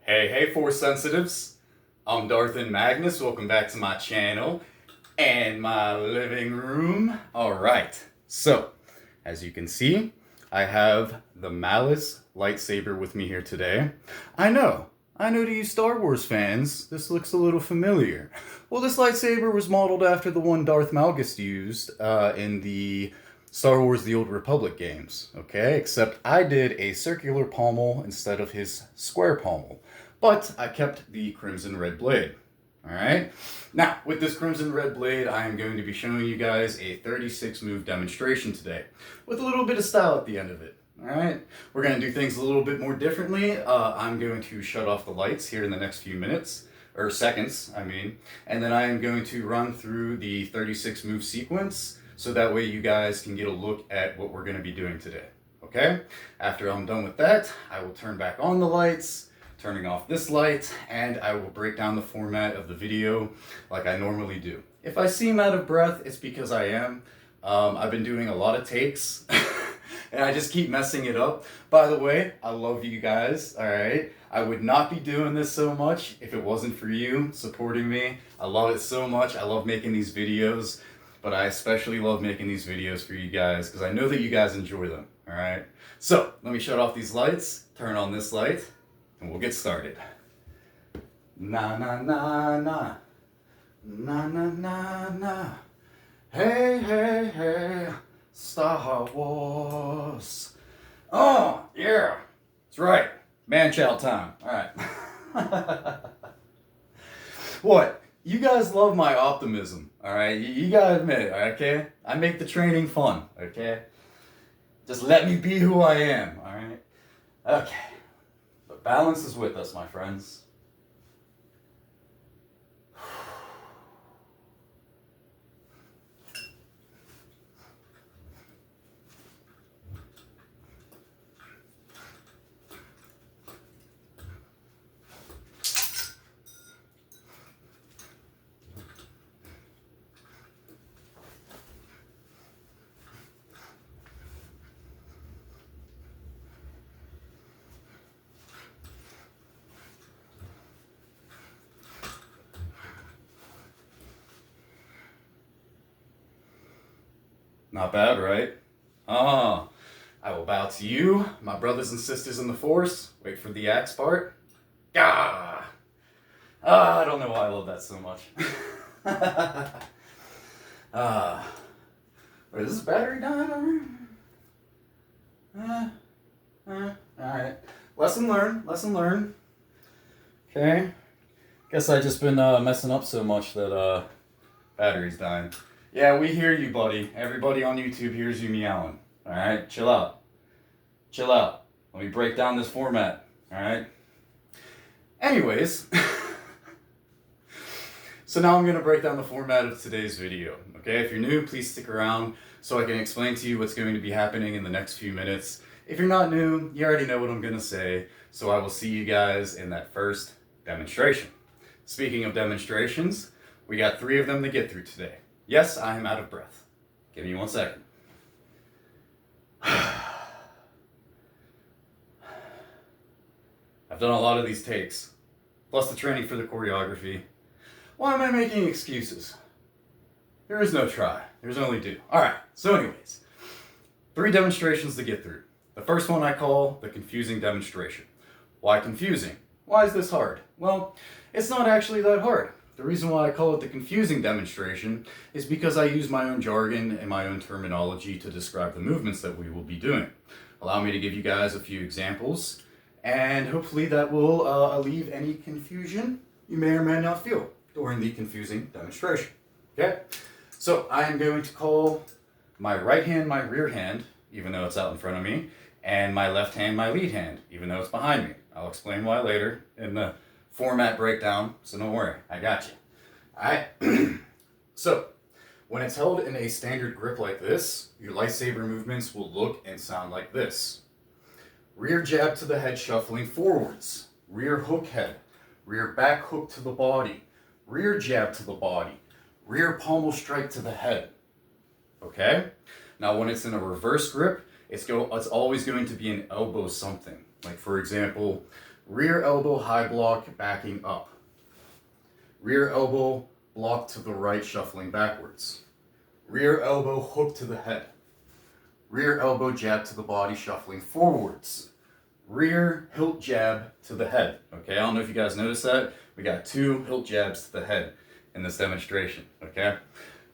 Hey, Force Sensitives. I'm Darthan Magnus. Welcome back to my channel and my living room. Alright, so as you can see, I have the Malice lightsaber with me here today. I know to you Star Wars fans, this looks a little familiar. Well, this lightsaber was modeled after the one Darth Malgus used in the Star Wars The Old Republic games, okay? Except I did a circular pommel instead of his square pommel. But I kept the crimson red blade, alright? Now, with this crimson red blade, I am going to be showing you guys a 36 move demonstration today, with a little bit of style at the end of it. Alright, we're going to do things a little bit more differently. I'm going to shut off the lights here in the next few minutes, or seconds, I mean, and then I am going to run through the 36 move sequence, so that way you guys can get a look at what we're going to be doing today, okay? After I'm done with that, I will turn back on the lights, turning off this light, and I will break down the format of the video like I normally do. If I seem out of breath, it's because I am. I've been doing a lot of takes, and I just keep messing it up. By the way, I love you guys, alright? I would not be doing this so much if it wasn't for you supporting me. I love it so much. I love making these videos, but I especially love making these videos for you guys because I know that you guys enjoy them, alright? So, let me shut off these lights, turn on this light, and we'll get started. Na na na na. Na na na na. Hey, Star Wars. Oh, yeah. That's right. Man-child time. Alright. What? You guys love my optimism, alright? You gotta admit, okay? I make the training fun, okay? Just let me be who I am, alright? Okay. But balance is with us, my friends. Not bad, right? I will bow to you, my brothers and sisters in the Force. Wait for the axe part. I don't know why I love that so much. Wait, is this battery dying over? Alright. Lesson learned. Okay. Guess I just been messing up so much that battery's dying. Yeah, we hear you, buddy. Everybody on YouTube hears you meowing. Alright, chill out. Let me break down this format. Alright? Anyways, so now I'm going to break down the format of today's video. Okay, if you're new, please stick around so I can explain to you what's going to be happening in the next few minutes. If you're not new, you already know what I'm going to say, so I will see you guys in that first demonstration. Speaking of demonstrations, we got 3 of them to get through today. Yes, I am out of breath. Give me 1 second. I've done a lot of these takes, plus the training for the choreography. Why am I making excuses? There is no try. There's only do. Alright, so anyways, 3 demonstrations to get through. The first one I call the confusing demonstration. Why confusing? Why is this hard? Well, it's not actually that hard. The reason why I call it the confusing demonstration is because I use my own jargon and my own terminology to describe the movements that we will be doing. Allow me to give you guys a few examples, and hopefully that will alleviate any confusion you may or may not feel during the confusing demonstration. Okay? So I am going to call my right hand my rear hand, even though it's out in front of me, and my left hand my lead hand, even though it's behind me. I'll explain why later in the format breakdown, so don't worry, I got you. Alright, so when it's held in a standard grip like this, your lightsaber movements will look and sound like this. Rear jab to the head shuffling forwards, rear hook head, rear back hook to the body, rear jab to the body, rear pommel strike to the head. Okay? Now when it's in a reverse grip, it's always going to be an elbow something. Like for example, Rear elbow high block backing up. Rear elbow block to the right, shuffling backwards. Rear elbow hook to the head. Rear elbow jab to the body, shuffling forwards. Rear hilt jab to the head. Okay, I don't know if you guys noticed that. We got 2 hilt jabs to the head in this demonstration. Okay.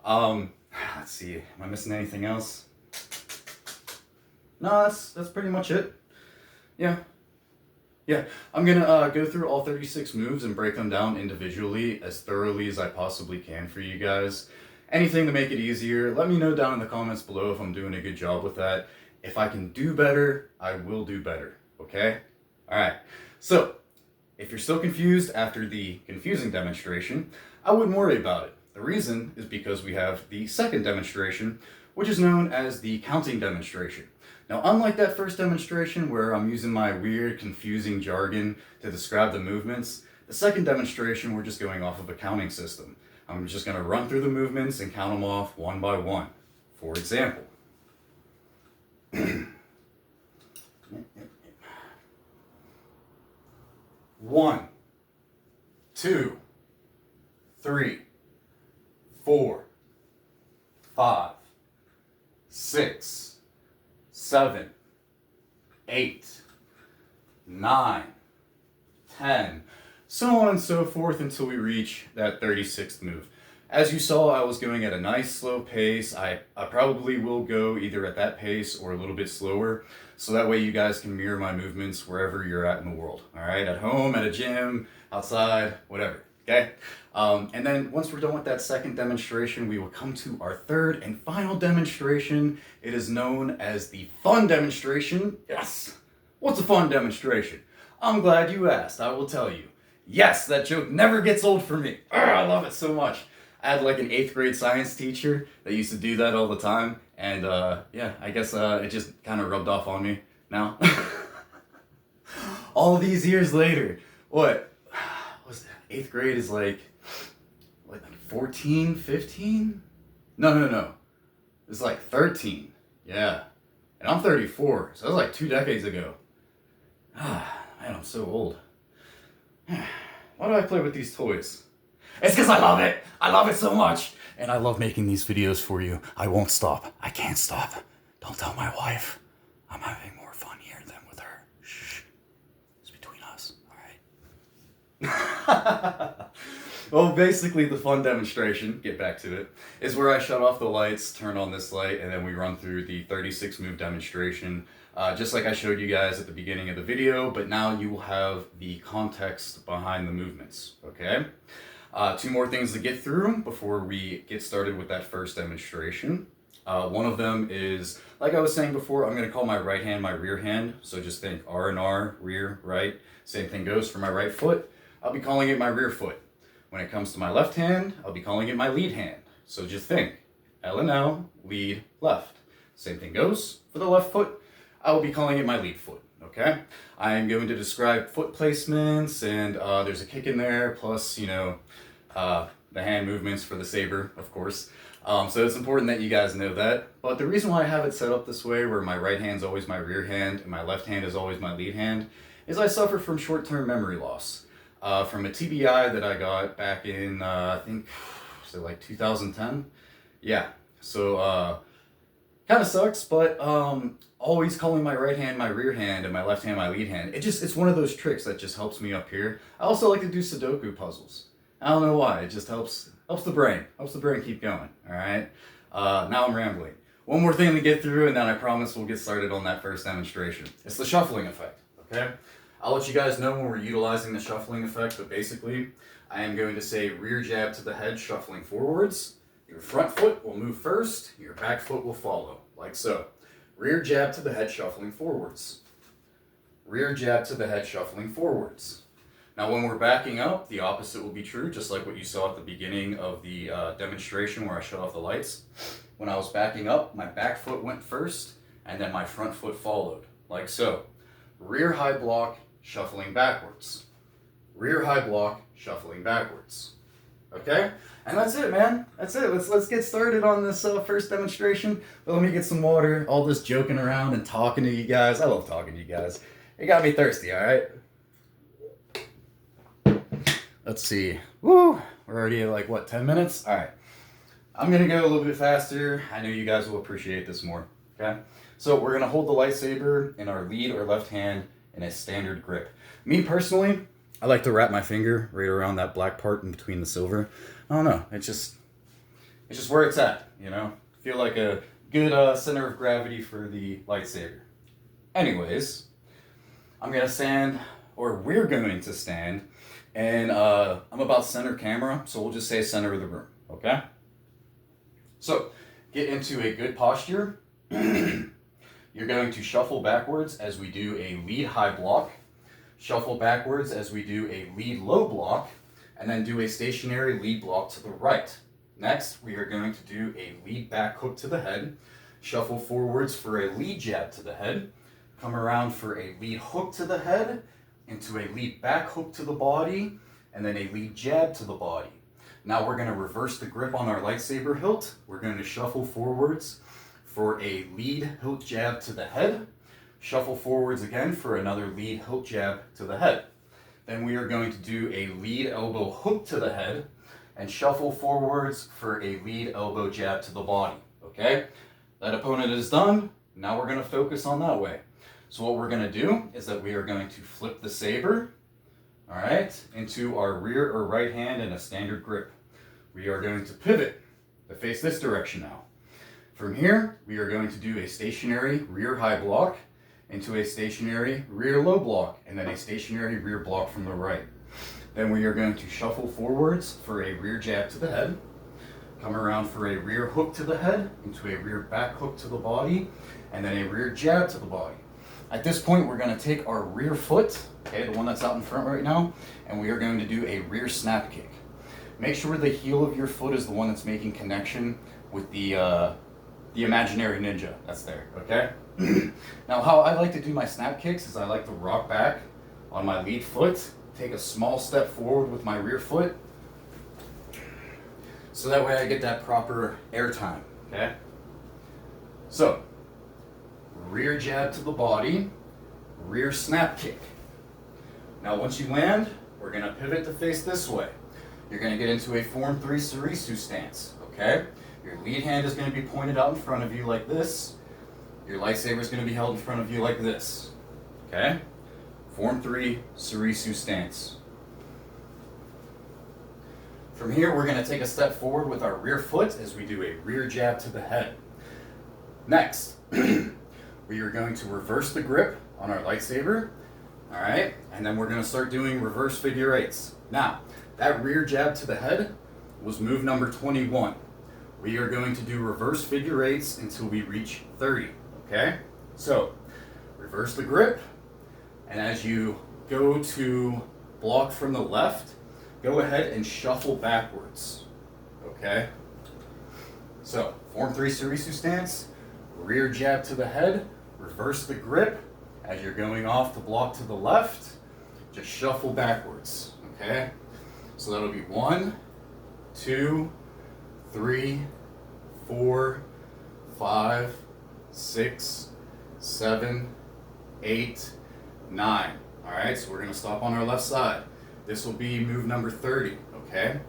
Let's see. Am I missing anything else? No, that's pretty much it. Yeah. I'm gonna go through all 36 moves and break them down individually as thoroughly as I possibly can for you guys. Anything to make it easier, let me know down in the comments below if I'm doing a good job with that. If I can do better, I will do better, okay? Alright, so if you're still confused after the confusing demonstration, I wouldn't worry about it. The reason is because we have the second demonstration, which is known as the counting demonstration. Now, unlike that first demonstration where I'm using my weird, confusing jargon to describe the movements, the second demonstration we're just going off of a counting system. I'm just going to run through the movements and count them off one by one. For example, 1, 2, 3, 4, 5, 6, 7, 8, 9, 10, so on and so forth until we reach that 36th move. As you saw, I was going at a nice slow pace. I probably will go either at that pace or a little bit slower, so that way you guys can mirror my movements wherever you're at in the world. All right, at home, at a gym, outside, whatever. Okay? And then once we're done with that second demonstration, we will come to our third and final demonstration. It is known as the fun demonstration. Yes! What's a fun demonstration? I'm glad you asked. I will tell you. Yes, that joke never gets old for me. I love it so much. I had like an 8th grade science teacher that used to do that all the time. And yeah, I guess it just kind of rubbed off on me now. All these years later. What was that? 8th grade is like 14, 15? No. It's like 13. Yeah. And I'm 34, so that was like 2 decades ago. Man, I'm so old. Why do I play with these toys? It's because I love it. I love it so much. And I love making these videos for you. I won't stop. I can't stop. Don't tell my wife. I'm having more fun here than with her. Shh. It's between us, all right? Well, basically the fun demonstration, get back to it, is where I shut off the lights, turn on this light, and then we run through the 36 move demonstration. Just like I showed you guys at the beginning of the video, but now you will have the context behind the movements, okay? 2 more things to get through before we get started with that first demonstration. One of them is, like I was saying before, I'm going to call my right hand my rear hand. So just think R and R, rear, right. Same thing goes for my right foot. I'll be calling it my rear foot. When it comes to my left hand, I'll be calling it my lead hand. So just think, L and L, lead, left. Same thing goes for the left foot. I will be calling it my lead foot, okay? I am going to describe foot placements, and there's a kick in there, plus, you know, the hand movements for the saber, of course. So it's important that you guys know that. But the reason why I have it set up this way, where my right hand's always my rear hand, and my left hand is always my lead hand, is I suffer from short-term memory loss. From a TBI that I got back in, I think, was it like 2010? Yeah, so kind of sucks, but always calling my right hand my rear hand and my left hand my lead hand, it's one of those tricks that just helps me up here. I also like to do Sudoku puzzles. I don't know why, it just helps the brain keep going, alright? Now I'm rambling. One more thing to get through, and then I promise we'll get started on that first demonstration. It's the shuffling effect, okay? I'll let you guys know when we're utilizing the shuffling effect, but basically, I am going to say rear jab to the head, shuffling forwards. Your front foot will move first, your back foot will follow, like so. Rear jab to the head, shuffling forwards. Rear jab to the head, shuffling forwards. Now when we're backing up, the opposite will be true, just like what you saw at the beginning of the demonstration where I shut off the lights. When I was backing up, my back foot went first, and then my front foot followed, like so. Rear high block, shuffling backwards. Rear high block, shuffling backwards. Okay? And that's it, man. That's it. Let's get started on this first demonstration. But let me get some water. All this joking around and talking to you guys. I love talking to you guys. It got me thirsty, alright? Let's see. Woo! We're already at like, what, 10 minutes? All right. I'm going to go a little bit faster. I know you guys will appreciate this more. Okay? So we're going to hold the lightsaber in our lead or left hand in a standard grip. Me personally, I like to wrap my finger right around that black part in between the silver. I don't know. It's just where it's at, you know? Feel like a good center of gravity for the lightsaber. Anyways, I'm going to stand, or we're going to stand, and I'm about center camera, so we'll just say center of the room, okay? So, get into a good posture. You're going to shuffle backwards as we do a lead high block, shuffle backwards as we do a lead low block, and then do a stationary lead block to the right. Next, we are going to do a lead back hook to the head, shuffle forwards for a lead jab to the head, come around for a lead hook to the head, into a lead back hook to the body, and then a lead jab to the body. Now we're going to reverse the grip on our lightsaber hilt. We're going to shuffle forwards for a lead hilt jab to the head, shuffle forwards again for another lead hilt jab to the head. Then we are going to do a lead elbow hook to the head and shuffle forwards for a lead elbow jab to the body. Okay? That opponent is done. Now we're going to focus on that way. So what we're going to do is that we are going to flip the saber, all right, into our rear or right hand in a standard grip. We are going to pivot to face this direction now. From here, we are going to do a stationary rear high block into a stationary rear low block, and then a stationary rear block from the right. Then we are going to shuffle forwards for a rear jab to the head, come around for a rear hook to the head, into a rear back hook to the body, and then a rear jab to the body. At this point, we're going to take our rear foot, okay, the one that's out in front right now, and we are going to do a rear snap kick. Make sure the heel of your foot is the one that's making connection with the imaginary ninja that's there, okay? Now, how I like to do my snap kicks is I like to rock back on my lead foot, take a small step forward with my rear foot, so that way I get that proper air time, okay? So, rear jab to the body, rear snap kick. Now once you land, we're going to pivot to face this way. You're going to get into a form 3 Surisu stance, okay? Your lead hand is going to be pointed out in front of you like this. Your lightsaber is going to be held in front of you like this, okay? Form 3 Surisu stance. From here, we're going to take a step forward with our rear foot as we do a rear jab to the head. Next, we are going to reverse the grip on our lightsaber, all right? And then we're going to start doing reverse figure eights. Now, that rear jab to the head was move number 21. We are going to do reverse figure eights until we reach 30, okay? So, reverse the grip, and as you go to block from the left, go ahead and shuffle backwards, okay? So, form 3 Surisu stance, rear jab to the head, reverse the grip. As you're going off the block to the left, just shuffle backwards, okay? So that'll be 1, 2, 3, 4, 5, 6, 7, 8, 9. All right, so we're gonna stop on our left side. This will be move number 30, okay?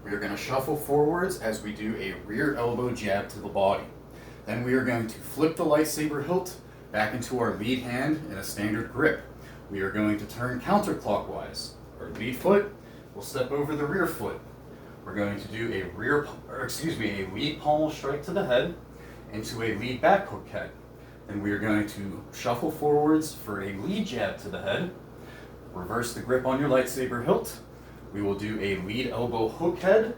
We are gonna shuffle forwards as we do a rear elbow jab to the body. Then we are going to flip the lightsaber hilt back into our lead hand in a standard grip. We are going to turn counterclockwise. Our lead foot will step over the rear foot. We're going to do a lead pommel strike to the head into a lead back hook head. Then we are going to shuffle forwards for a lead jab to the head. Reverse the grip on your lightsaber hilt. We will do a lead elbow hook head.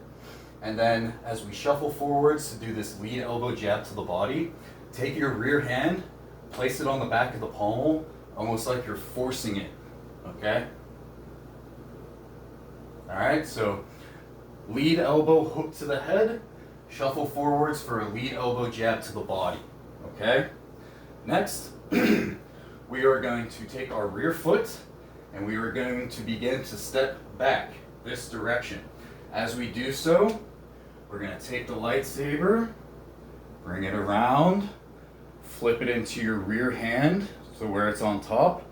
And then as we shuffle forwards to do this lead elbow jab to the body, take your rear hand, place it on the back of the pommel, almost like you're forcing it, okay? All right, so lead elbow hook to the head, shuffle forwards for a lead elbow jab to the body, okay? Next, we are going to take our rear foot and we are going to begin to step back this direction. As we do so, we're going to take the lightsaber, bring it around, flip it into your rear hand, so where it's on top,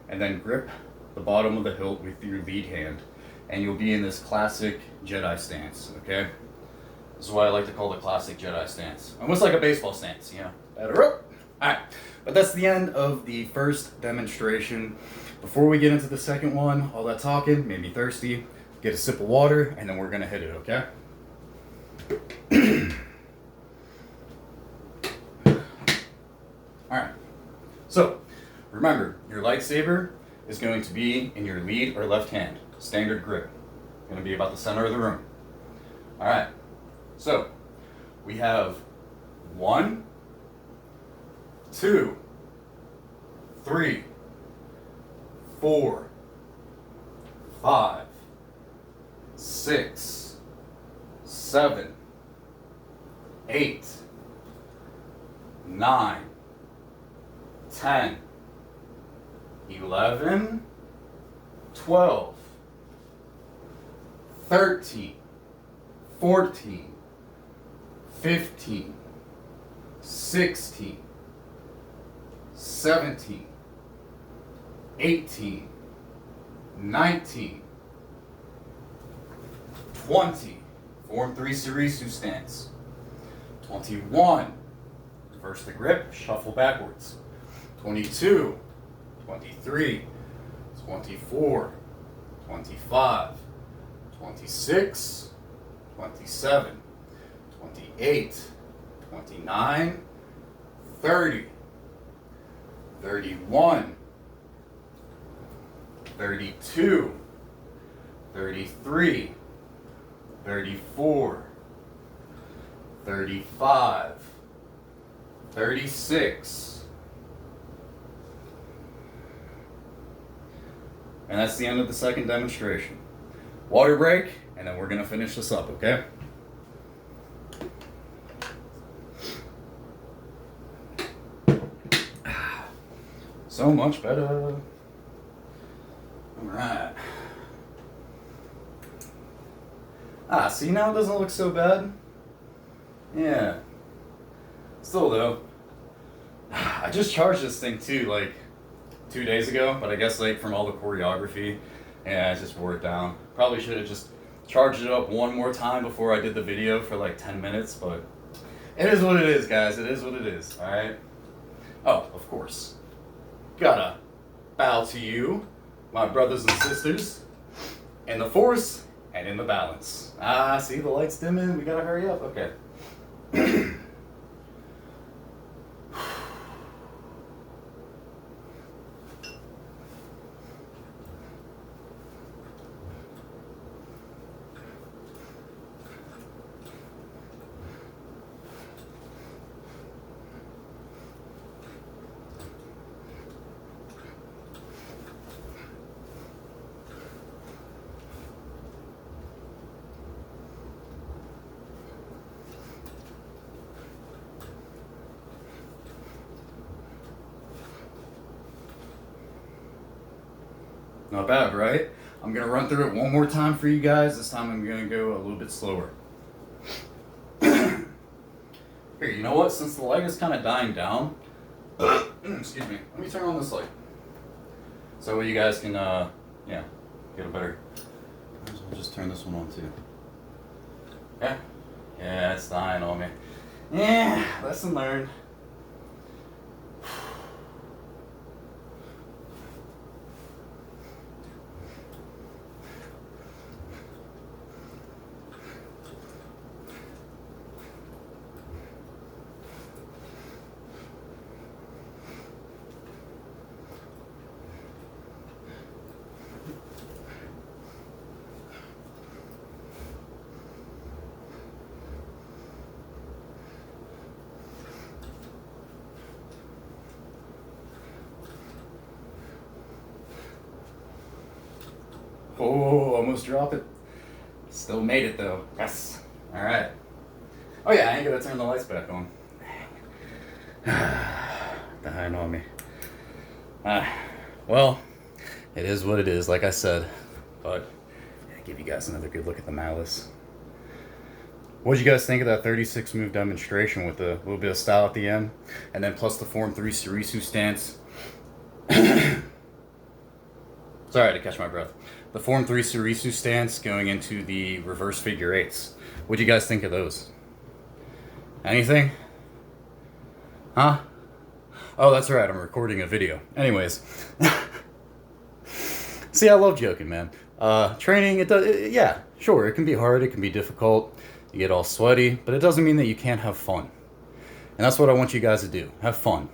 and then grip the bottom of the hilt with your lead hand. and you'll be in this classic Jedi stance, okay? This is what I like to call the classic Jedi stance. Almost like a baseball stance, you know. Batter up. Alright, but that's the end of the first demonstration. Before we get into the second one, all that talking made me thirsty. Get a sip of water, and then we're gonna hit it, okay? Alright, so remember, your lightsaber is going to be in your lead or left hand. Standard grip. Going to be about the center of the room. Alright, so we have 1, 2, 3, 4, 5, 6, 7, 8, 9, 10, 11, 12, 13, 14, 15, 16, 17, 18, 19, 20, form 3 Sirisu stance, 21, reverse the grip, shuffle backwards, 22, 23, 24, 25, 26, 27, 28, 29, 30, 31, 32, 33, 34, 35, 36. And that's the end of the second demonstration. Water break, and then we're gonna finish this up, okay? So much better. Alright. See, now it doesn't look so bad. Yeah. Still though, I just charged this thing too, like 2 days ago, but I guess like from all the choreography, yeah, I just wore it down. Probably should have just charged it up one more time before I did the video for like 10 minutes, but it is what it is, guys. It is what it is, alright? Oh, of course. Gotta bow to you, my brothers and sisters, in the Force and in the balance. See the lights dimming? We gotta hurry up. Okay. Not bad, right? I'm gonna run through it one more time for you guys. This time I'm gonna go a little bit slower. Here, you know what? Since the light is kind of dying down, excuse me, let me turn on this light. So you guys can, yeah, get a better, I'll just turn this one on too. Yeah? Yeah, it's dying on me. Yeah, lesson learned. Oh, almost dropped it. Still made it though. Yes. All right. Oh yeah, I ain't gonna turn the lights back on. Dying on me. Well, it is what it is, like I said. But I'll give you guys another good look at the Malice. What did you guys think of that 36 move demonstration with a little bit of style at the end? And then plus the Form 3 Sirisu stance. Sorry, I had to catch my breath. The Form 3 Surisu stance going into the reverse figure eights. What do you guys think of those? Anything? Huh? Oh, that's right, I'm recording a video. Anyways. See, I love joking, man. Training, yeah, sure, it can be hard, it can be difficult. You get all sweaty, but it doesn't mean that you can't have fun. And that's what I want you guys to do. Have fun.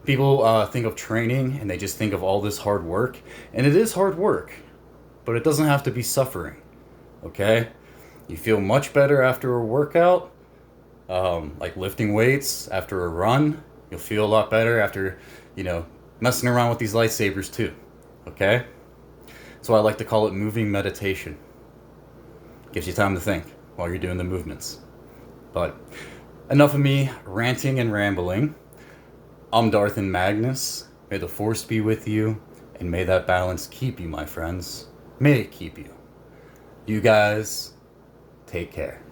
People think of training and they just think of all this hard work. And it is hard work, but it doesn't have to be suffering. Okay? You feel much better after a workout, like lifting weights after a run. You'll feel a lot better after, messing around with these lightsabers too. Okay? So I like to call it moving meditation. Gives you time to think while you're doing the movements. But enough of me ranting and rambling. I'm Darthin Magnus. May the Force be with you, and may that balance keep you, my friends. May it keep you. You guys, take care.